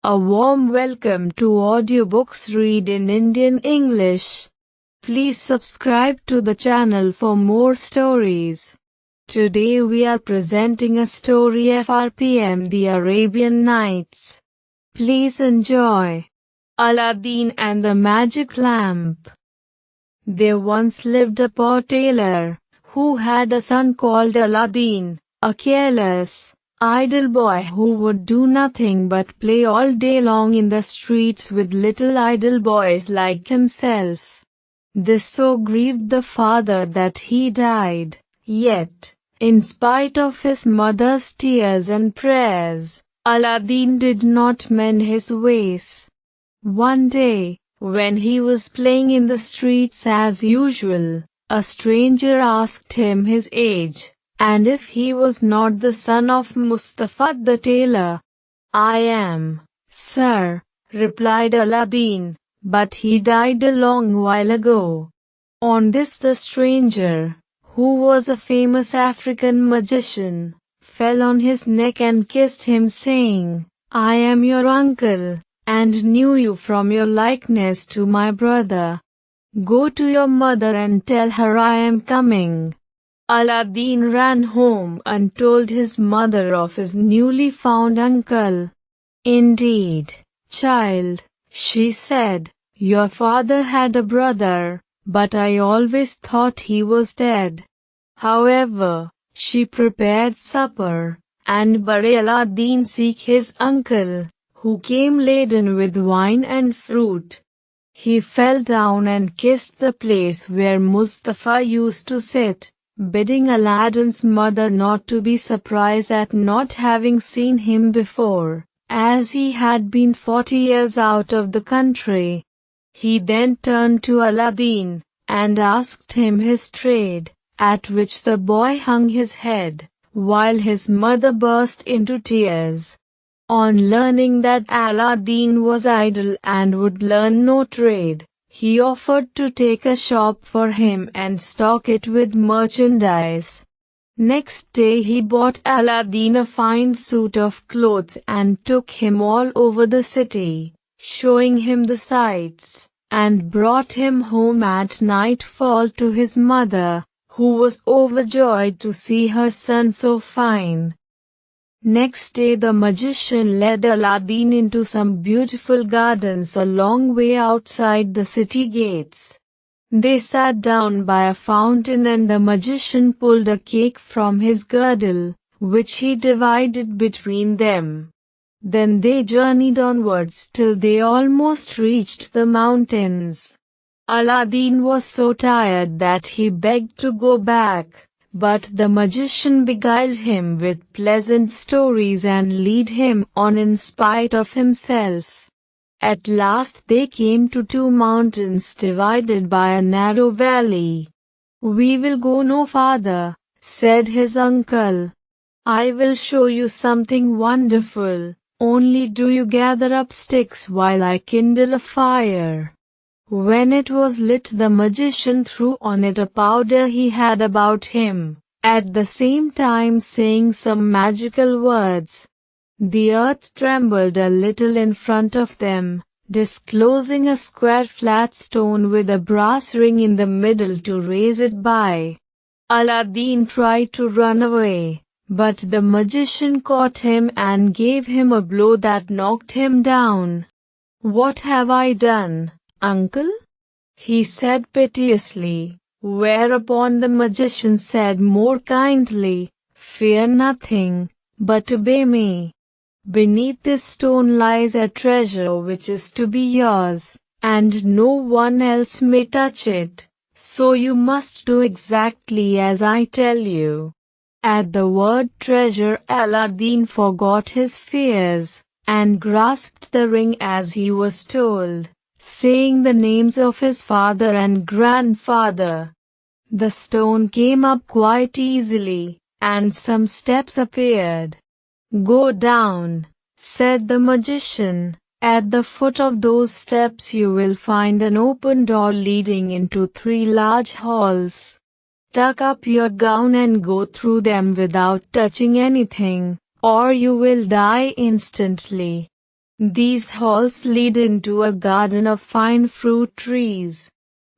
A warm welcome to Audiobooks Read in Indian English. Please subscribe to the channel for more stories. Today we are presenting a story of RPM The Arabian Nights. Please enjoy. Aladdin and the Magic Lamp. There once lived a poor tailor, who had a son called Aladdin, a careless, idle boy who would do nothing but play all day long in the streets with little idle boys like himself. This so grieved the father that he died. Yet, in spite of his mother's tears and prayers, Aladdin did not mend his ways. One day, when he was playing in the streets as usual, a stranger asked him his age, and if he was not the son of Mustafa the tailor. "I am, sir," replied Aladdin, "but he died a long while ago." On this the stranger, who was a famous African magician, fell on his neck and kissed him, saying, "I am your uncle, and knew you from your likeness to my brother. Go to your mother and tell her I am coming." Aladdin ran home and told his mother of his newly found uncle. "Indeed, child," she said, "your father had a brother, but I always thought he was dead." However, she prepared supper, and bade Aladdin seek his uncle, who came laden with wine and fruit. He fell down and kissed the place where Mustafa used to sit, bidding Aladdin's mother not to be surprised at not having seen him before, as he had been 40 years out of the country. He then turned to Aladdin, and asked him his trade, at which the boy hung his head, while his mother burst into tears. On learning that Aladdin was idle and would learn no trade, he offered to take a shop for him and stock it with merchandise. Next day he bought Aladdin a fine suit of clothes and took him all over the city, showing him the sights, and brought him home at nightfall to his mother, who was overjoyed to see her son so fine. Next day the magician led Aladdin into some beautiful gardens a long way outside the city gates. They sat down by a fountain and the magician pulled a cake from his girdle, which he divided between them. Then they journeyed onwards till they almost reached the mountains. Aladdin was so tired that he begged to go back, but the magician beguiled him with pleasant stories and led him on in spite of himself. At last they came to two mountains divided by a narrow valley. "We will go no farther," said his uncle. "I will show you something wonderful, only do you gather up sticks while I kindle a fire." When it was lit, the magician threw on it a powder he had about him, at the same time saying some magical words. The earth trembled a little in front of them, disclosing a square flat stone with a brass ring in the middle to raise it by. Aladdin tried to run away, but the magician caught him and gave him a blow that knocked him down. "What have I done, uncle?" he said piteously, whereupon the magician said more kindly, "Fear nothing, but obey me. Beneath this stone lies a treasure which is to be yours, and no one else may touch it, so you must do exactly as I tell you." At the word treasure, Aladdin forgot his fears, and grasped the ring as he was told, saying the names of his father and grandfather. The stone came up quite easily, and some steps appeared. "Go down," said the magician. "At the foot of those steps you will find an open door leading into 3 large halls. Tuck up your gown and go through them without touching anything, or you will die instantly." These halls lead into a garden of fine fruit trees.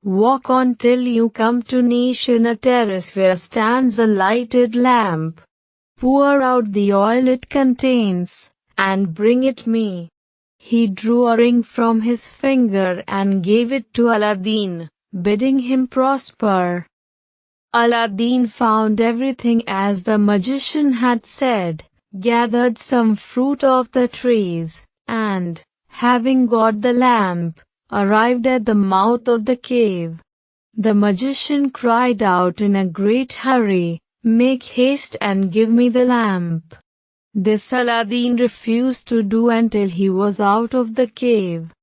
Walk on till you come to niche in a terrace where stands a lighted lamp. Pour out the oil it contains, and bring it me. He drew a ring from his finger and gave it to Aladdin, bidding him prosper. Aladdin found everything as the magician had said, gathered some fruit off the trees, and, having got the lamp, arrived at the mouth of the cave. The magician cried out in a great hurry, "Make haste and give me the lamp." This Aladdin refused to do until he was out of the cave.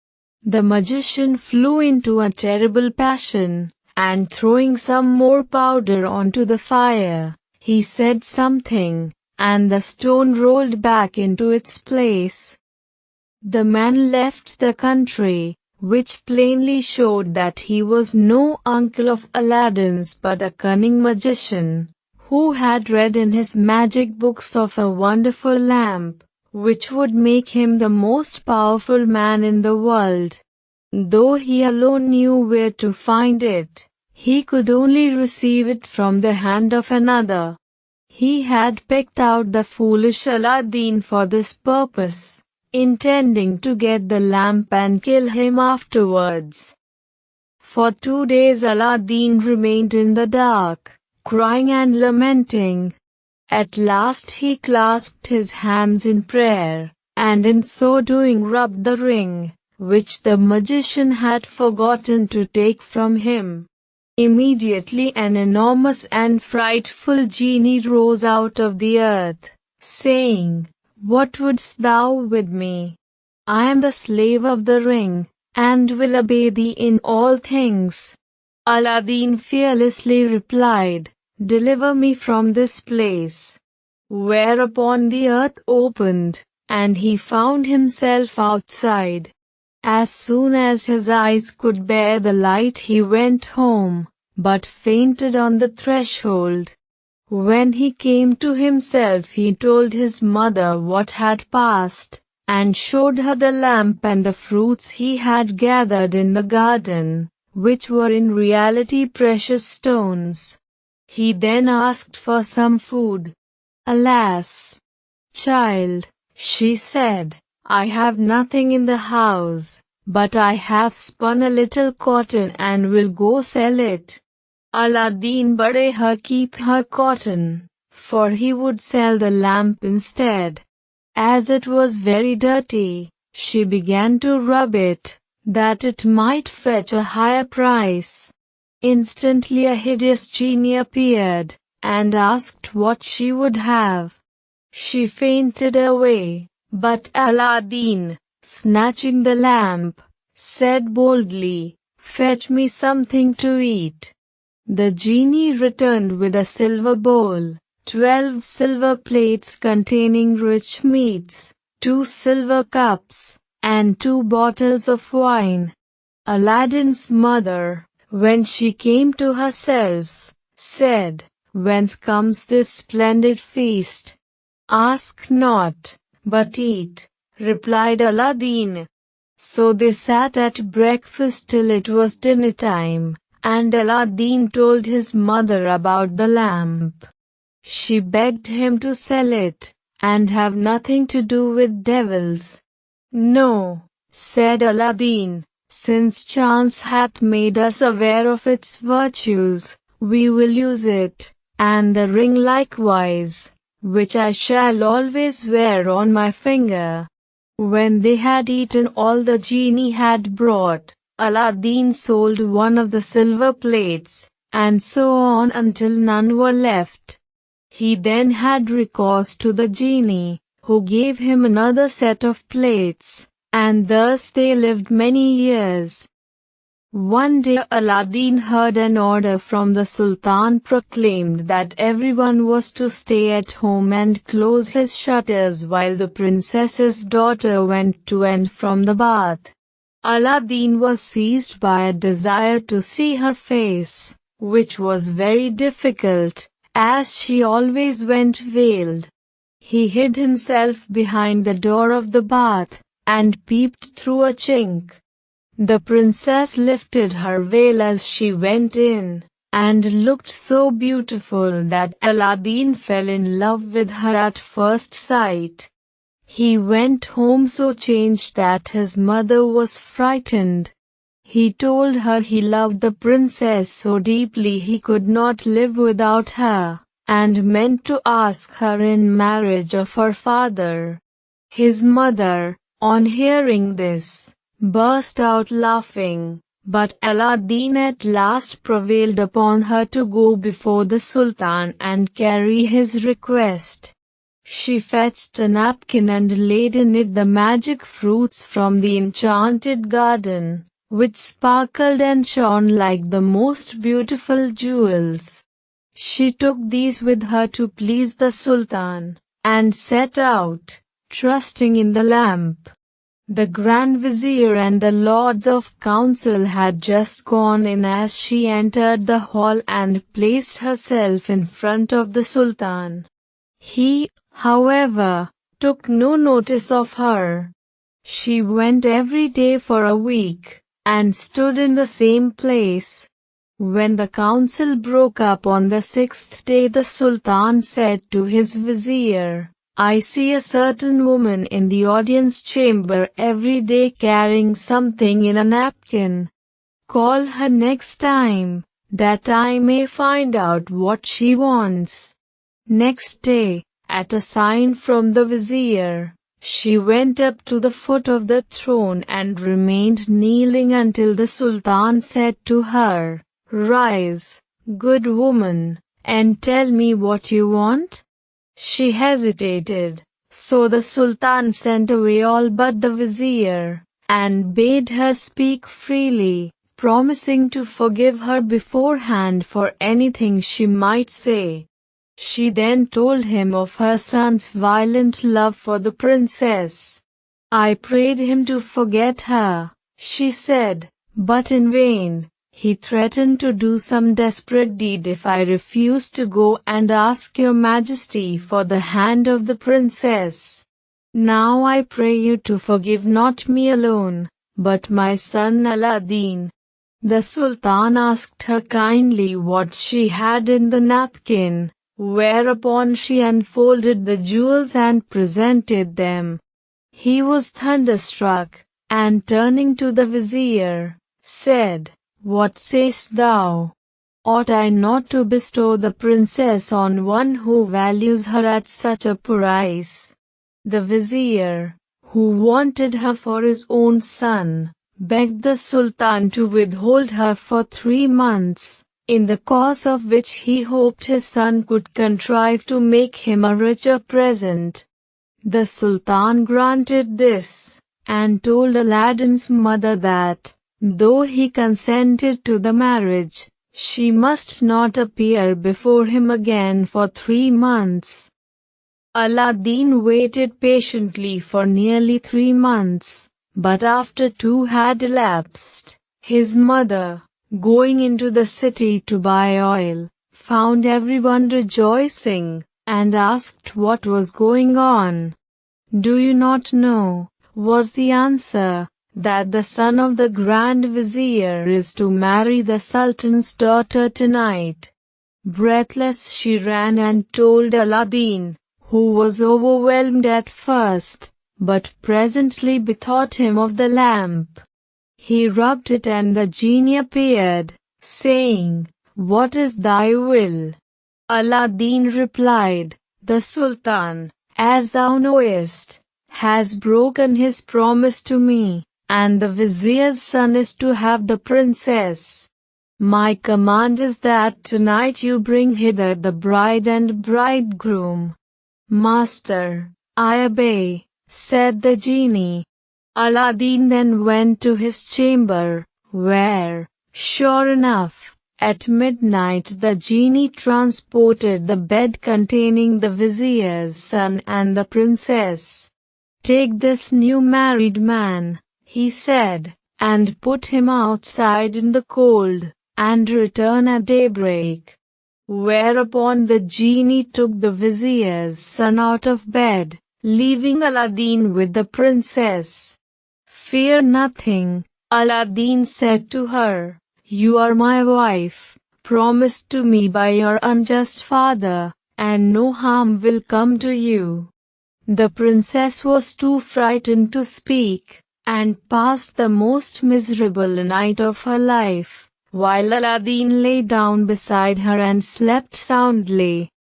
The magician flew into a terrible passion, and throwing some more powder onto the fire, he said something, and the stone rolled back into its place. The man left the country, which plainly showed that he was no uncle of Aladdin's but a cunning magician, who had read in his magic books of a wonderful lamp, which would make him the most powerful man in the world. Though he alone knew where to find it, he could only receive it from the hand of another. He had picked out the foolish Aladdin for this purpose, intending to get the lamp and kill him afterwards. For 2 days Aladdin remained in the dark, crying and lamenting. At last he clasped his hands in prayer, and in so doing rubbed the ring, which the magician had forgotten to take from him. Immediately an enormous and frightful genie rose out of the earth, saying, "What wouldst thou with me? I am the slave of the ring, and will obey thee in all things." Aladdin fearlessly replied, "Deliver me from this place." Whereupon the earth opened, and he found himself outside. As soon as his eyes could bear the light he went home, but fainted on the threshold. When he came to himself he told his mother what had passed, and showed her the lamp and the fruits he had gathered in the garden, which were in reality precious stones. He then asked for some food. "Alas, child," she said, "I have nothing in the house, but I have spun a little cotton and will go sell it." Aladdin bade her keep her cotton, for he would sell the lamp instead. As it was very dirty, she began to rub it, that it might fetch a higher price. Instantly a hideous genie appeared, and asked what she would have. She fainted away. But Aladdin, snatching the lamp, said boldly, "Fetch me something to eat." The genie returned with a silver bowl, 12 silver plates containing rich meats, 2 silver cups, and 2 bottles of wine. Aladdin's mother, when she came to herself, said, "Whence comes this splendid feast? Ask not, but eat," replied Aladdin. So they sat at breakfast till it was dinner time, and Aladdin told his mother about the lamp. She begged him to sell it, and have nothing to do with devils. "No," said Aladdin, "since chance hath made us aware of its virtues, we will use it, and the ring likewise, which I shall always wear on my finger." When they had eaten all the genie had brought, Aladdin sold one of the silver plates, and so on until none were left. He then had recourse to the genie, who gave him another set of plates, and thus they lived many years. One day Aladdin heard an order from the Sultan proclaimed that everyone was to stay at home and close his shutters while the princess's daughter went to and from the bath. Aladdin was seized by a desire to see her face, which was very difficult, as she always went veiled. He hid himself behind the door of the bath, and peeped through a chink. The princess lifted her veil as she went in, and looked so beautiful that Aladdin fell in love with her at first sight. He went home so changed that his mother was frightened. He told her he loved the princess so deeply he could not live without her, and meant to ask her in marriage of her father. His mother, on hearing this, burst out laughing, but Aladdin at last prevailed upon her to go before the Sultan and carry his request. She fetched a napkin and laid in it the magic fruits from the enchanted garden, which sparkled and shone like the most beautiful jewels. She took these with her to please the Sultan, and set out, trusting in the lamp. The Grand Vizier and the Lords of Council had just gone in as she entered the hall and placed herself in front of the Sultan. He, however, took no notice of her. She went every day for a week, and stood in the same place. When the council broke up on the 6th day, the Sultan said to his vizier, "I see a certain woman in the audience chamber every day carrying something in a napkin. Call her next time, that I may find out what she wants." Next day, at a sign from the vizier, she went up to the foot of the throne and remained kneeling until the Sultan said to her, "Rise, good woman, and tell me what you want." She hesitated, so the Sultan sent away all but the vizier, and bade her speak freely, promising to forgive her beforehand for anything she might say. She then told him of her son's violent love for the princess. "I prayed him to forget her," she said, "but in vain. He threatened to do some desperate deed if I refused to go and ask your majesty for the hand of the princess. Now I pray you to forgive not me alone, but my son Aladdin." The Sultan asked her kindly what she had in the napkin, whereupon she unfolded the jewels and presented them. He was thunderstruck, and turning to the vizier, said, "What sayest thou? Ought I not to bestow the princess on one who values her at such a price?" The vizier, who wanted her for his own son, begged the Sultan to withhold her for 3 months, in the course of which he hoped his son could contrive to make him a richer present. The Sultan granted this, and told Aladdin's mother that, though he consented to the marriage, she must not appear before him again for 3 months. Aladdin waited patiently for nearly 3 months, but after 2 had elapsed, his mother, going into the city to buy oil, found everyone rejoicing, and asked what was going on. "Do you not know," was the answer, "that the son of the Grand Vizier is to marry the Sultan's daughter tonight?" Breathless she ran and told Aladdin, who was overwhelmed at first, but presently bethought him of the lamp. He rubbed it and the genie appeared, saying, "What is thy will?" Aladdin replied, "The Sultan, as thou knowest, has broken his promise to me, and the vizier's son is to have the princess. My command is that tonight you bring hither the bride and bridegroom." "Master, I obey," said the genie. Aladdin then went to his chamber, where, sure enough, at midnight the genie transported the bed containing the vizier's son and the princess. "Take this new married man," he said, "and put him outside in the cold, and return at daybreak." Whereupon the genie took the vizier's son out of bed, leaving Aladdin with the princess. "Fear nothing," Aladdin said to her. "You are my wife, promised to me by your unjust father, and no harm will come to you." The princess was too frightened to speak, and passed the most miserable night of her life, while Aladdin lay down beside her and slept soundly.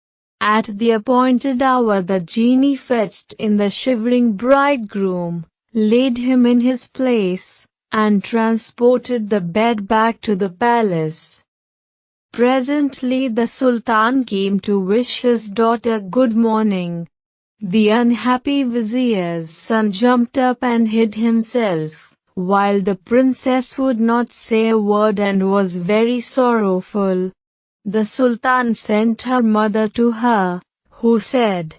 At the appointed hour the genie fetched in the shivering bridegroom, laid him in his place, and transported the bed back to the palace. Presently the Sultan came to wish his daughter good morning. The unhappy vizier's son jumped up and hid himself, while the princess would not say a word and was very sorrowful. The Sultan sent her mother to her, who said,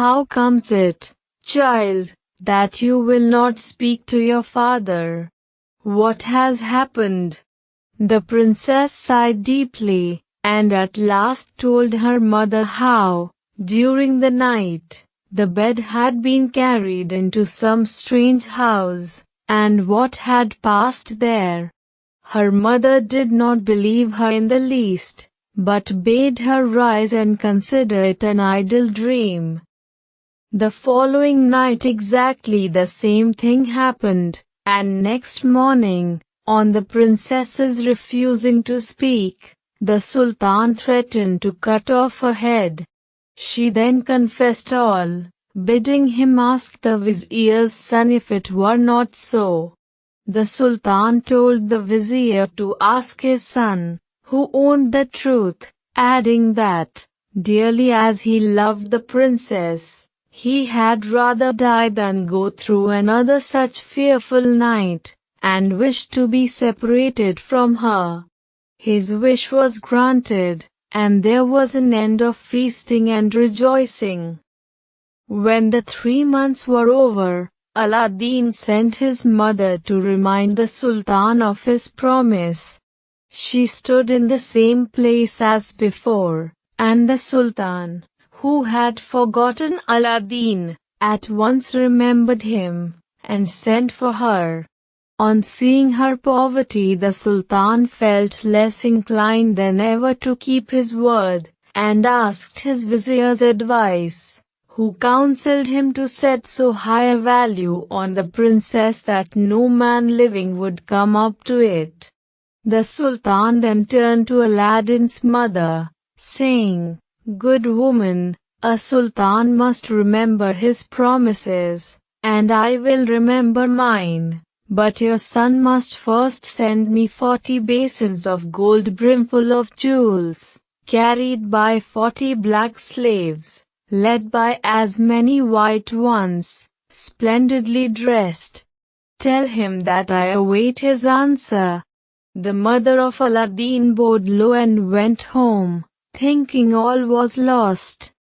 "How comes it, child, that you will not speak to your father? What has happened?" The princess sighed deeply, and at last told her mother how, during the night, the bed had been carried into some strange house, and what had passed there. Her mother did not believe her in the least, but bade her rise and consider it an idle dream. The following night exactly the same thing happened, and next morning, on the princess's refusing to speak, the Sultan threatened to cut off her head. She then confessed all, bidding him ask the vizier's son if it were not so. The Sultan told the vizier to ask his son, who owned the truth, adding that, dearly as he loved the princess, he had rather die than go through another such fearful night, and wished to be separated from her. His wish was granted, and there was an end of feasting and rejoicing. When the 3 months were over, Aladdin sent his mother to remind the Sultan of his promise. She stood in the same place as before, and the Sultan, who had forgotten Aladdin, at once remembered him, and sent for her. On seeing her poverty, the Sultan felt less inclined than ever to keep his word, and asked his vizier's advice, who counseled him to set so high a value on the princess that no man living would come up to it. The Sultan then turned to Aladdin's mother, saying, "Good woman, a sultan must remember his promises, and I will remember mine. But your son must first send me 40 basins of gold brimful of jewels, carried by 40 black slaves, led by as many white ones, splendidly dressed. Tell him that I await his answer." The mother of Aladdin bowed low and went home, thinking all was lost.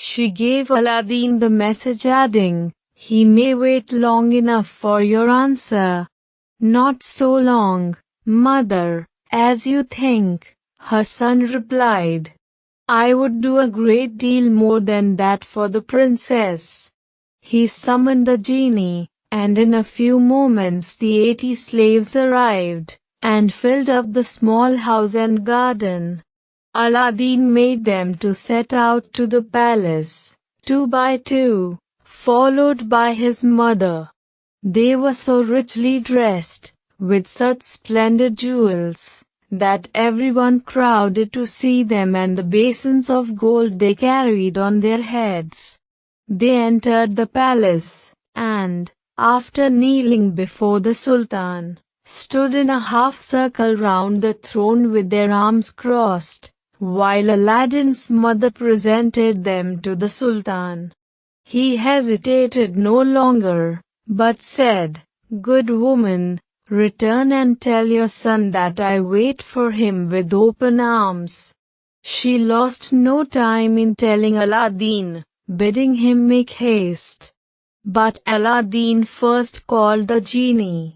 She gave Aladdin the message, adding, "He may wait long enough for your answer." "Not so long, mother, as you think," her son replied. "I would do a great deal more than that for the princess." He summoned the genie, and in a few moments the 80 slaves arrived, and filled up the small house and garden. Aladdin made them to set out to the palace, 2 by 2, followed by his mother. They were so richly dressed, with such splendid jewels, that everyone crowded to see them and the basins of gold they carried on their heads. They entered the palace, and, after kneeling before the Sultan, stood in a half-circle round the throne with their arms crossed, while Aladdin's mother presented them to the Sultan. He hesitated no longer, but said, "Good woman, return and tell your son that I wait for him with open arms." She lost no time in telling Aladdin, bidding him make haste. But Aladdin first called the genie.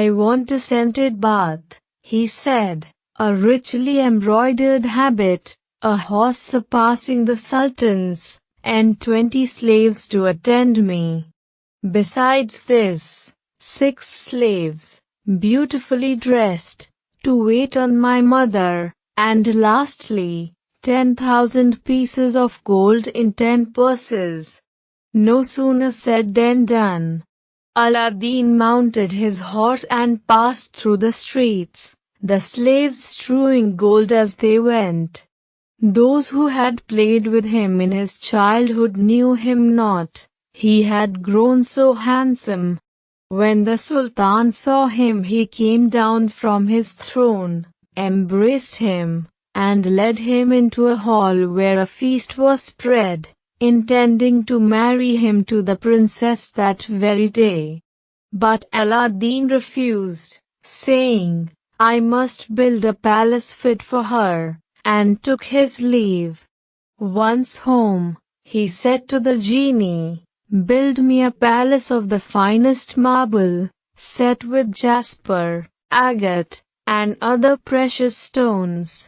"I want a scented bath," he said, "a richly embroidered habit, a horse surpassing the sultan's, and 20 slaves to attend me. Besides this, 6 slaves, beautifully dressed, to wait on my mother, and lastly, 10,000 pieces of gold in 10 purses. No sooner said than done. Aladdin mounted his horse and passed through the streets, the slaves strewing gold as they went. Those who had played with him in his childhood knew him not. He had grown so handsome. When the Sultan saw him, he came down from his throne, embraced him, and led him into a hall where a feast was spread, intending to marry him to the princess that very day. But Aladdin refused, saying, "I must build a palace fit for her," and took his leave. Once home, he said to the genie, "Build me a palace of the finest marble, set with jasper, agate, and other precious stones.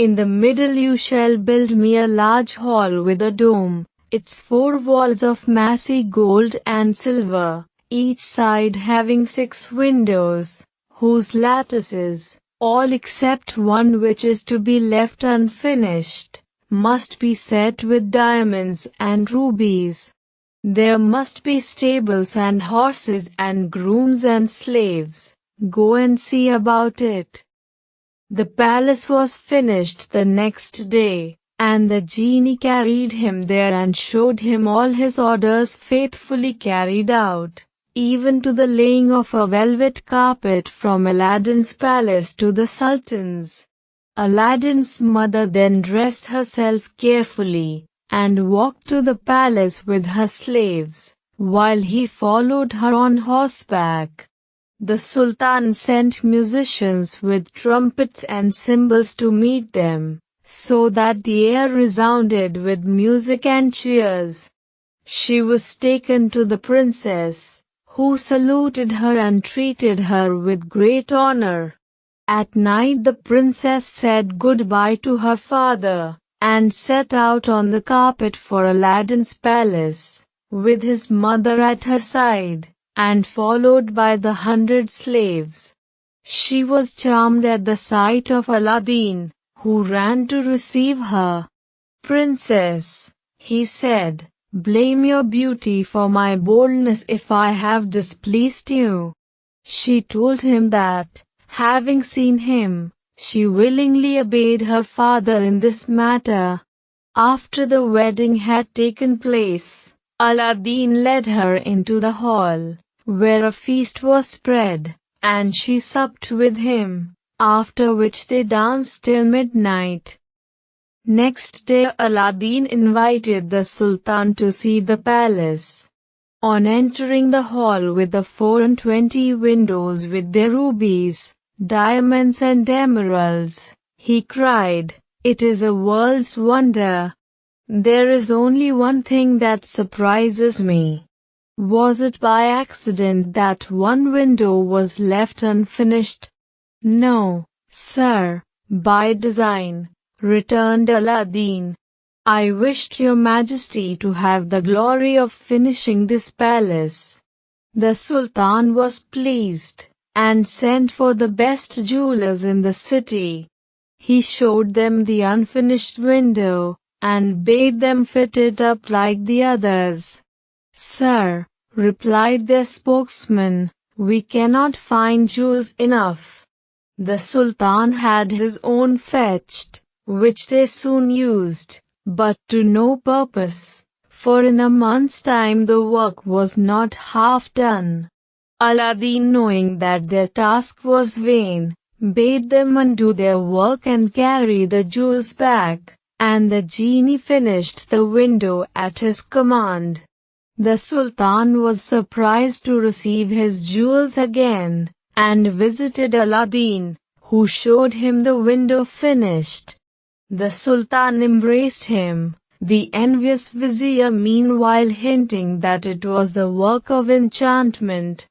In the middle you shall build me a large hall with a dome, its 4 walls of massy gold and silver, each side having 6 windows, whose lattices, all except one which is to be left unfinished, must be set with diamonds and rubies. There must be stables and horses and grooms and slaves. Go and see about it." The palace was finished the next day, and the genie carried him there and showed him all his orders faithfully carried out, even to the laying of a velvet carpet from Aladdin's palace to the Sultan's. Aladdin's mother then dressed herself carefully, and walked to the palace with her slaves, while he followed her on horseback. The Sultan sent musicians with trumpets and cymbals to meet them, so that the air resounded with music and cheers. She was taken to the princess, who saluted her and treated her with great honor. At night the princess said goodbye to her father, and set out on the carpet for Aladdin's palace, with his mother at her side, and followed by the 100 slaves. She was charmed at the sight of Aladdin, who ran to receive her. "Princess," he said, "blame your beauty for my boldness if I have displeased you." She told him that, having seen him, she willingly obeyed her father in this matter. After the wedding had taken place, Aladdin led her into the hall, where a feast was spread, and she supped with him, after which they danced till midnight. Next day Aladdin invited the Sultan to see the palace. On entering the hall with the 24 windows with their rubies, diamonds and emeralds, he cried, "It is a world's wonder. There is only one thing that surprises me. Was it by accident that one window was left unfinished?" "No, sir, by design," returned Aladdin. "I wished your majesty to have the glory of finishing this palace." The Sultan was pleased, and sent for the best jewelers in the city. He showed them the unfinished window, and bade them fit it up like the others. "Sir," replied their spokesman, "we cannot find jewels enough." The Sultan had his own fetched, which they soon used, but to no purpose, for in a month's time the work was not half done. Aladdin, knowing that their task was vain, bade them undo their work and carry the jewels back, and the genie finished the window at his command. The Sultan was surprised to receive his jewels again, and visited Aladdin, who showed him the window finished. The Sultan embraced him, the envious vizier meanwhile hinting that it was the work of enchantment.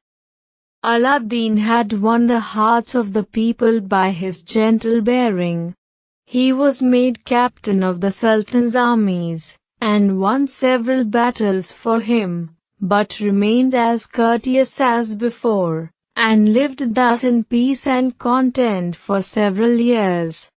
Aladdin had won the hearts of the people by his gentle bearing. He was made captain of the Sultan's armies, and won several battles for him, but remained as courteous as before, and lived thus in peace and content for several years.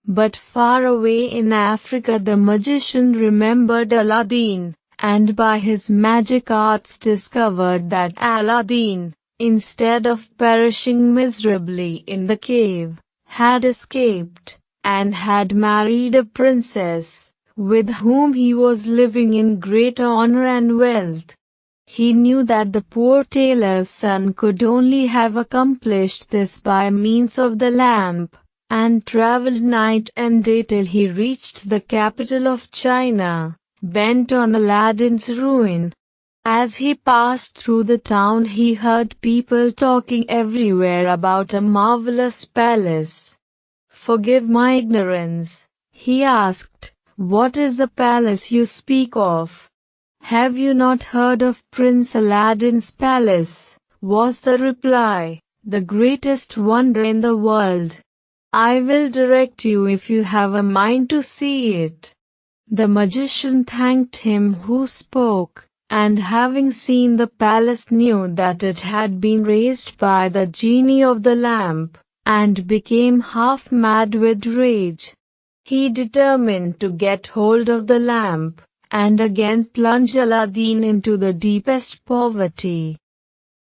But far away in Africa the magician remembered Aladdin, and by his magic arts discovered that Aladdin, instead of perishing miserably in the cave, had escaped, and had married a princess, with whom he was living in great honor and wealth. He knew that the poor tailor's son could only have accomplished this by means of the lamp, and traveled night and day till he reached the capital of China, bent on Aladdin's ruin. As he passed through the town he heard people talking everywhere about a marvelous palace. "Forgive my ignorance," he asked, "what is the palace you speak of?" "Have you not heard of Prince Aladdin's palace?" was the reply, "the greatest wonder in the world. I will direct you if you have a mind to see it." The magician thanked him who spoke, and having seen the palace knew that it had been raised by the genie of the lamp, and became half mad with rage. He determined to get hold of the lamp, and again plunge Aladdin into the deepest poverty.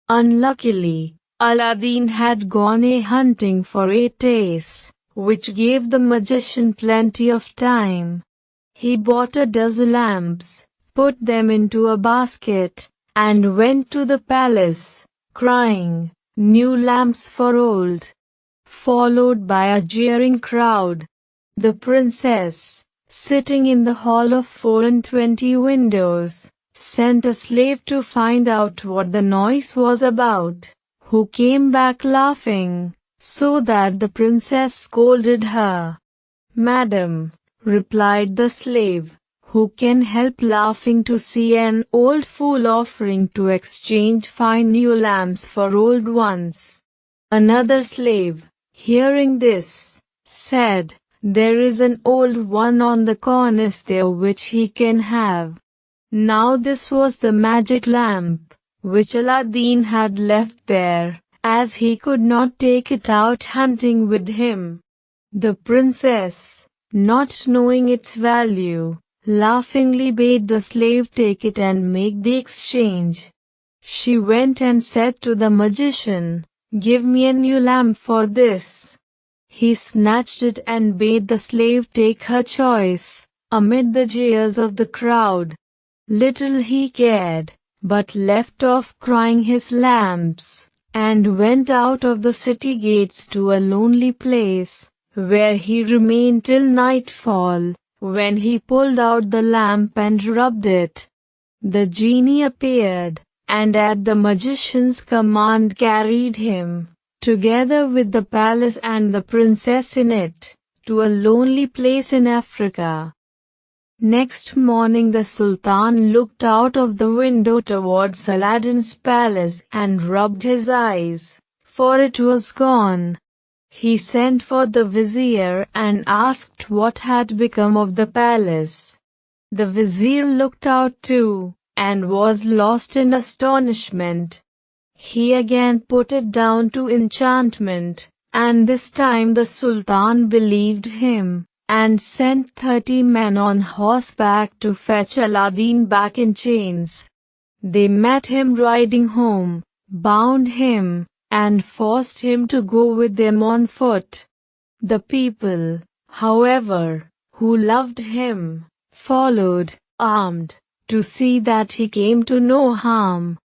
Unluckily, Aladdin had gone a-hunting for 8 days, which gave the magician plenty of time. He bought a dozen lamps, put them into a basket, and went to the palace, crying, "New lamps for old," followed by a jeering crowd. The princess, sitting in the hall of 24 windows, sent a slave to find out what the noise was about, who came back laughing, so that the princess scolded her. "Madam," replied the slave, "who can help laughing to see an old fool offering to exchange fine new lamps for old ones?" Another slave, hearing this, said, "There is an old one on the cornice there which he can have." Now this was the magic lamp, which Aladdin had left there, as he could not take it out hunting with him. The princess, not knowing its value, laughingly bade the slave take it and make the exchange. She went and said to the magician, "Give me a new lamp for this." He snatched it and bade the slave take her choice, amid the jeers of the crowd. Little he cared, but left off crying his lamps, and went out of the city gates to a lonely place, where he remained till nightfall, when he pulled out the lamp and rubbed it. The genie appeared, and at the magician's command carried him, together with the palace and the princess in it, to a lonely place in Africa. Next morning the Sultan looked out of the window towards Aladdin's palace and rubbed his eyes, for it was gone. He sent for the vizier and asked what had become of the palace. The vizier looked out too, and was lost in astonishment. He again put it down to enchantment, and this time the Sultan believed him, and sent 30 men on horseback to fetch Aladdin back in chains. They met him riding home, bound him, and forced him to go with them on foot. The people, however, who loved him, followed, armed, to see that he came to no harm.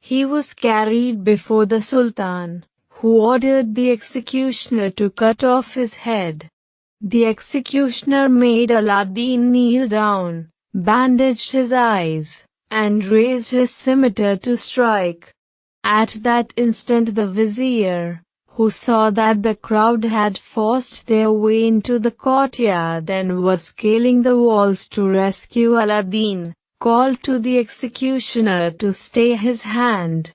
He was carried before the Sultan, who ordered the executioner to cut off his head. The executioner made Aladdin kneel down, bandaged his eyes, and raised his scimitar to strike. At that instant the vizier, who saw that the crowd had forced their way into the courtyard and was scaling the walls to rescue Aladdin, called to the executioner to stay his hand.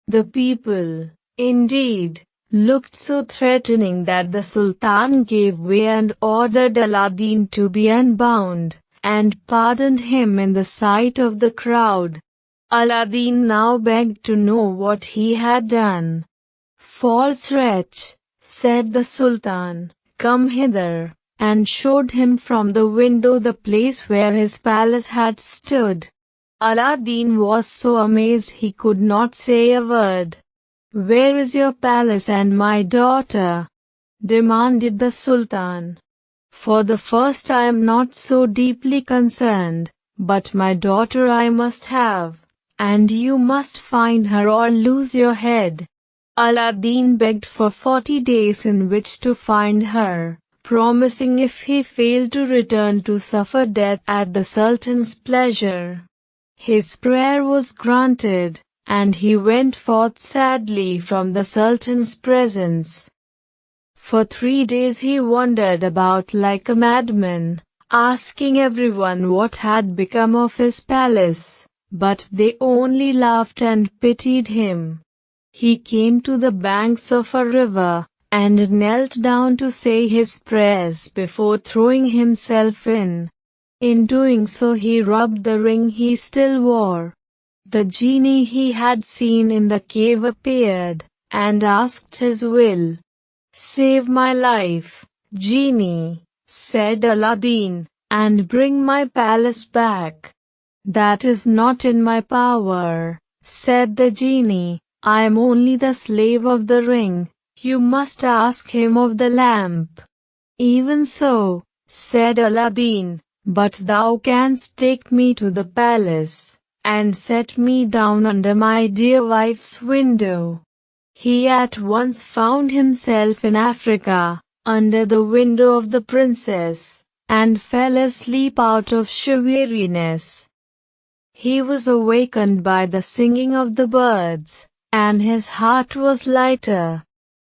The people, indeed, looked so threatening that the Sultan gave way and ordered Aladdin to be unbound, and pardoned him in the sight of the crowd. Aladdin now begged to know what he had done. "False wretch," said the Sultan, "come hither," and showed him from the window the place where his palace had stood. Aladdin was so amazed he could not say a word. "Where is your palace and my daughter?" demanded the Sultan. "For the first I am not so deeply concerned, but my daughter I must have, and you must find her or lose your head." Aladdin begged for 40 days in which to find her, promising if he failed to return to suffer death at the Sultan's pleasure. His prayer was granted, and he went forth sadly from the Sultan's presence. For 3 days he wandered about like a madman, asking everyone what had become of his palace, but they only laughed and pitied him. He came to the banks of a river, and knelt down to say his prayers before throwing himself in. In doing so he rubbed the ring he still wore. The genie he had seen in the cave appeared, and asked his will. "Save my life, genie," said Aladdin, "and bring my palace back." "That is not in my power," said the genie. "I am only the slave of the ring. You must ask him of the lamp." "Even so," said Aladdin, "but thou canst take me to the palace, and set me down under my dear wife's window." He at once found himself in Africa, under the window of the princess, and fell asleep out of sheer weariness. He was awakened by the singing of the birds, and his heart was lighter.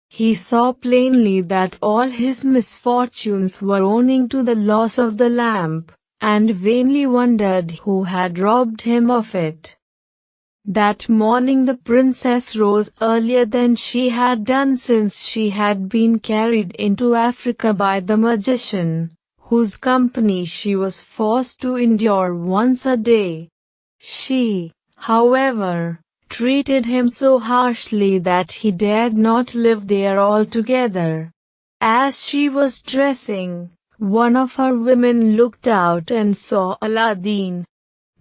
He saw plainly that all his misfortunes were owing to the loss of the lamp, and vainly wondered who had robbed him of it. That morning the princess rose earlier than she had done since she had been carried into Africa by the magician, whose company she was forced to endure once a day. She, however, treated him so harshly that he dared not live there altogether. As she was dressing, one of her women looked out and saw Aladdin.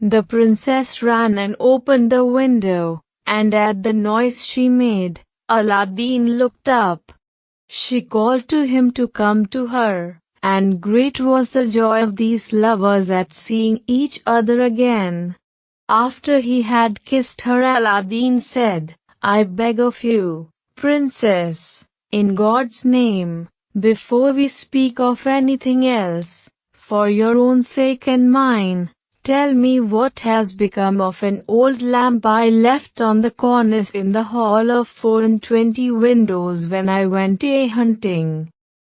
The princess ran and opened the window, and at the noise she made, Aladdin looked up. She called to him to come to her, and great was the joy of these lovers at seeing each other again. After he had kissed her, Aladdin said, "I beg of you, princess, in God's name, before we speak of anything else, for your own sake and mine, tell me what has become of an old lamp I left on the cornice in the hall of 24 windows when I went a-hunting."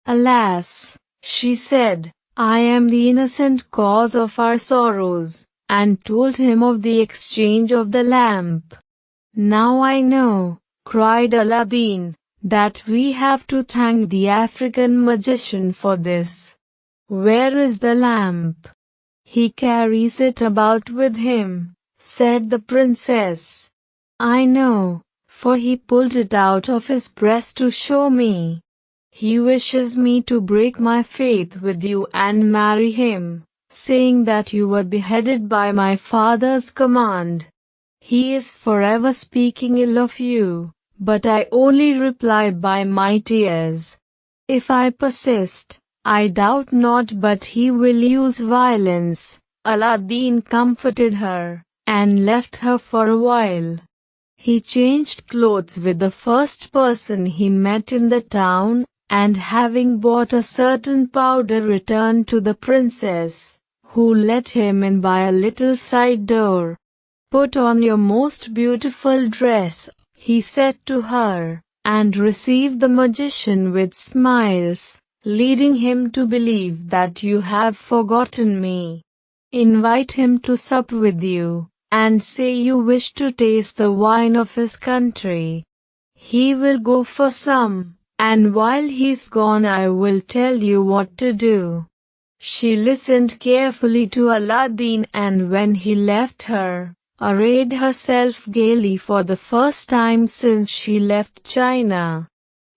"Alas," she said, "I am the innocent cause of our sorrows," and told him of the exchange of the lamp. "Now I know," cried Aladdin, "that we have to thank the African magician for this. Where is the lamp?" "He carries it about with him," said the princess. "I know, for he pulled it out of his breast to show me. He wishes me to break my faith with you and marry him, saying that you were beheaded by my father's command. He is forever speaking ill of you, but I only reply by my tears. If I persist, I doubt not but he will use violence." Aladdin comforted her, and left her for a while. He changed clothes with the first person he met in the town, and having bought a certain powder returned to the princess, who let him in by a little side door. "Put on your most beautiful dress," he said to her, "and receive the magician with smiles, leading him to believe that you have forgotten me. Invite him to sup with you, and say you wish to taste the wine of his country. He will go for some, and while he's gone I will tell you what to do." She listened carefully to Aladdin, and when he left her, arrayed herself gaily for the first time since she left China.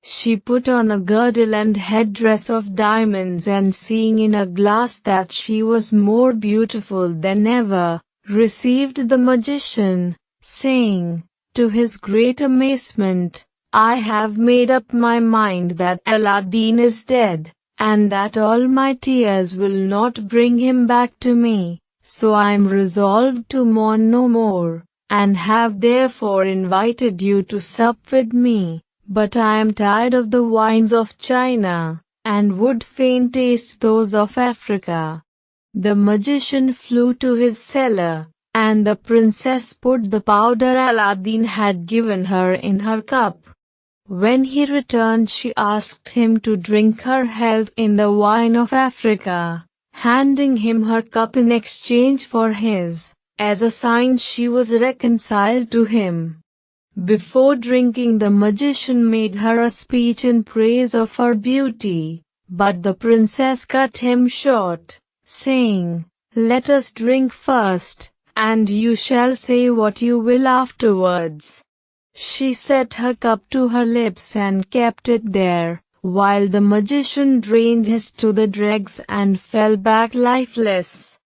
She put on a girdle and headdress of diamonds, and seeing in a glass that she was more beautiful than ever, received the magician, saying, to his great amazement, "I have made up my mind that Aladdin is dead, and that all my tears will not bring him back to me, so I am resolved to mourn no more, and have therefore invited you to sup with me. But I am tired of the wines of China, and would fain taste those of Africa." The magician flew to his cellar, and the princess put the powder Aladdin had given her in her cup. When he returned, she asked him to drink her health in the wine of Africa, handing him her cup in exchange for his, as a sign she was reconciled to him. Before drinking, the magician made her a speech in praise of her beauty, but the princess cut him short, saying, "Let us drink first, and you shall say what you will afterwards." She set her cup to her lips and kept it there, while the magician drained his to the dregs and fell back lifeless.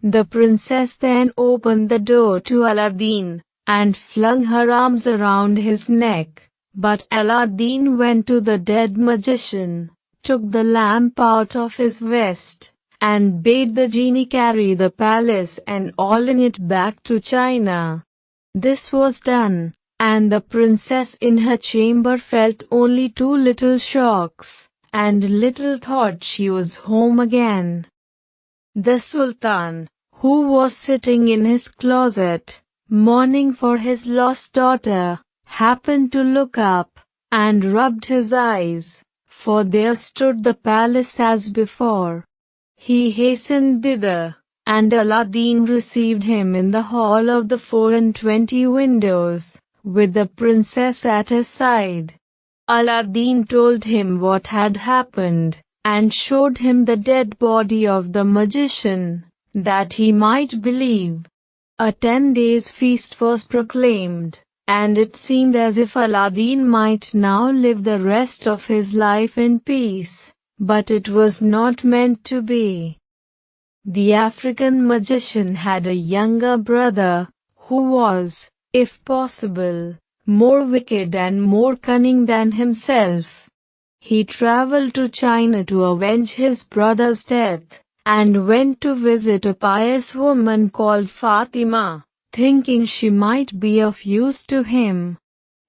The princess then opened the door to Aladdin, and flung her arms around his neck, but Aladdin went to the dead magician, took the lamp out of his vest, and bade the genie carry the palace and all in it back to China. This was done, and the princess in her chamber felt only 2 little shocks, and little thought she was home again. The Sultan, who was sitting in his closet, mourning for his lost daughter, happened to look up, and rubbed his eyes, for there stood the palace as before. He hastened thither, and Aladdin received him in the hall of the 24 windows, with the princess at his side. Aladdin told him what had happened, and showed him the dead body of the magician, that he might believe. A 10 days feast was proclaimed, and it seemed as if Aladdin might now live the rest of his life in peace, but it was not meant to be. The African magician had a younger brother, who was, if possible, more wicked and more cunning than himself. He traveled to China to avenge his brother's death, and went to visit a pious woman called Fatima, thinking she might be of use to him.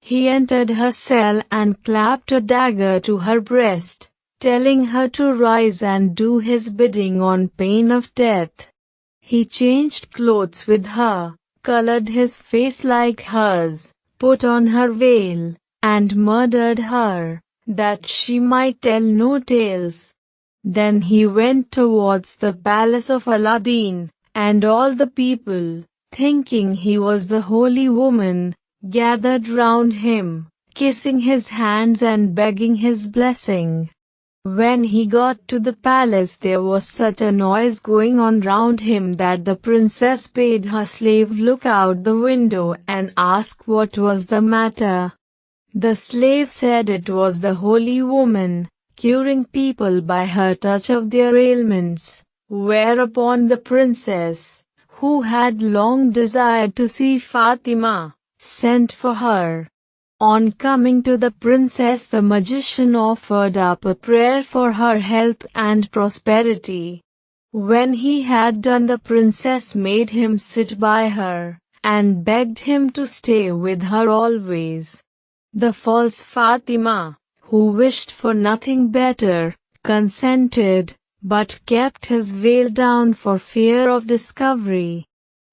He entered her cell and clapped a dagger to her breast, telling her to rise and do his bidding on pain of death. He changed clothes with her, colored his face like hers, put on her veil, and murdered her, that she might tell no tales. Then he went towards the palace of Aladdin, and all the people, thinking he was the holy woman, gathered round him, kissing his hands and begging his blessing. When he got to the palace, there was such a noise going on round him that the princess bade her slave look out the window and ask what was the matter. The slave said it was the holy woman, curing people by her touch of their ailments, whereupon the princess, who had long desired to see Fatima, sent for her. On coming to the princess, the magician offered up a prayer for her health and prosperity. When he had done, the princess made him sit by her, and begged him to stay with her always. The false Fatima, who wished for nothing better, consented, but kept his veil down for fear of discovery.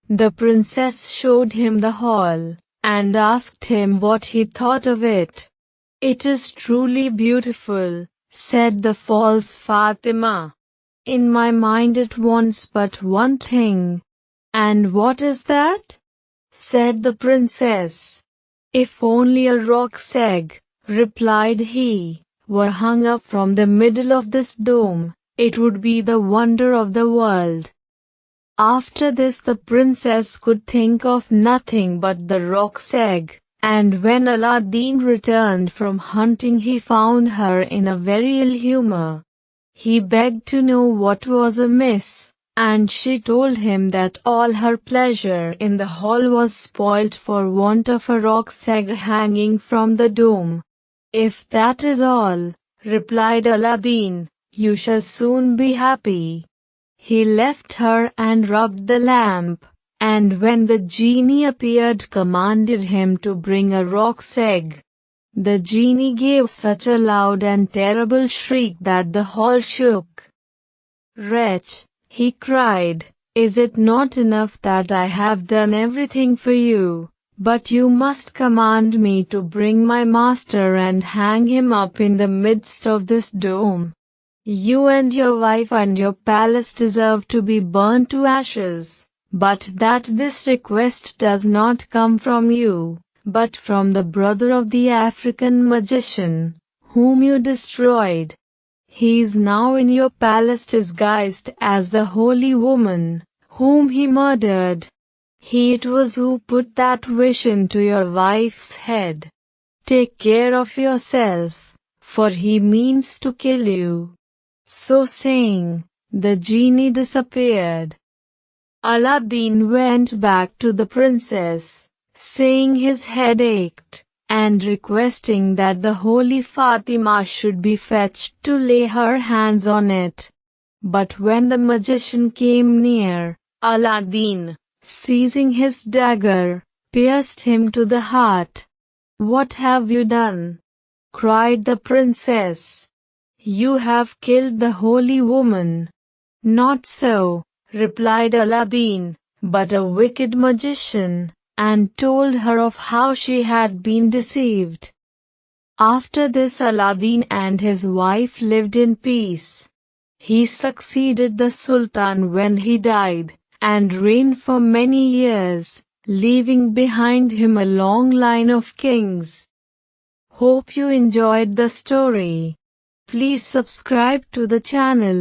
The princess showed him the hall, and asked him what he thought of it. "It is truly beautiful," said the false Fatima. "In my mind it wants but one thing." "And what is that?" said the princess. "If only a roc's egg," replied he, "were hung up from the middle of this dome, it would be the wonder of the world." After this the princess could think of nothing but the roc's egg, and when Aladdin returned from hunting he found her in a very ill humor. He begged to know what was amiss, and she told him that all her pleasure in the hall was spoilt for want of a roc's egg hanging from the dome. "If that is all," replied Aladdin, "you shall soon be happy." He left her and rubbed the lamp, and when the genie appeared commanded him to bring a roc's egg. The genie gave such a loud and terrible shriek that the hall shook. "Wretch," he cried, "is it not enough that I have done everything for you, but you must command me to bring my master and hang him up in the midst of this dome? You and your wife and your palace deserve to be burned to ashes, but that this request does not come from you, but from the brother of the African magician, whom you destroyed. He is now in your palace disguised as the holy woman, whom he murdered. He it was who put that wish into your wife's head. Take care of yourself, for he means to kill you." So saying, the genie disappeared. Aladdin went back to the princess, saying his head ached, and requesting that the holy Fatima should be fetched to lay her hands on it. But when the magician came near, Aladdin, seizing his dagger, pierced him to the heart. "What have you done?" cried the princess. "You have killed the holy woman." "Not so," replied Aladdin, "but a wicked magician," and told her of how she had been deceived. After this Aladdin and his wife lived in peace. He succeeded the Sultan when he died, and reigned for many years, leaving behind him a long line of kings. Hope you enjoyed the story. Please subscribe to the channel.